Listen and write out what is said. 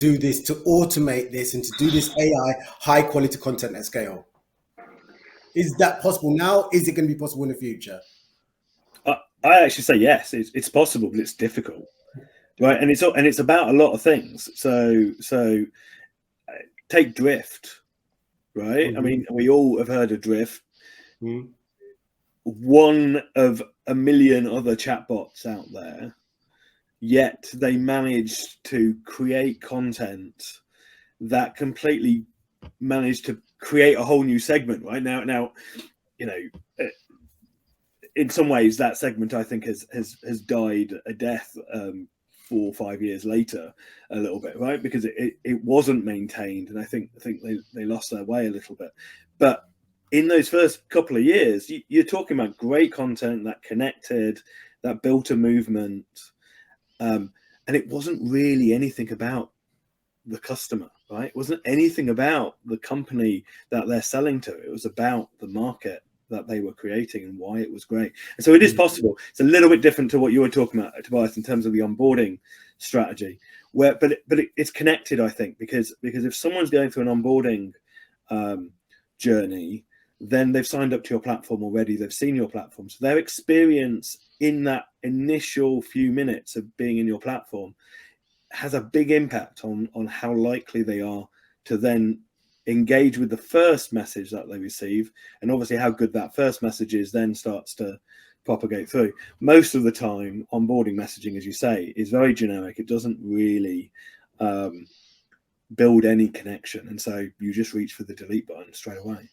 do this, to automate this, and to do this AI high quality content at scale? Is that possible now? Is it going to be possible in the future? I actually say yes. It's possible, but it's difficult, right? And it's about a lot of things. So take drift, right? I mean, we all have heard of drift. One of a million other chatbots out there, yet they managed to create content that completely managed to create a whole new segment. Right now, you know, in some ways, that segment I think has died a death 4 or 5 years later, a little bit, right? Because it wasn't maintained, and I think they lost their way a little bit. But in those first couple of years, you're talking about great content that connected, that built a movement, and it wasn't really anything about the customer, right? It wasn't anything about the company that they're selling to. It was about the market that they were creating and why it was great. And so it is possible. It's a little bit different to what you were talking about, Tobias, in terms of the onboarding strategy, but it's connected, I think, because if someone's going through an onboarding journey, then they've signed up to your platform already. They've seen your platform. So their experience in that initial few minutes of being in your platform has a big impact on how likely they are to then engage with the first message that they receive, and obviously how good that first message is then starts to propagate through. Most of the time, onboarding messaging, as you say, is very generic. It doesn't really build any connection, and so you just reach for the delete button straight away.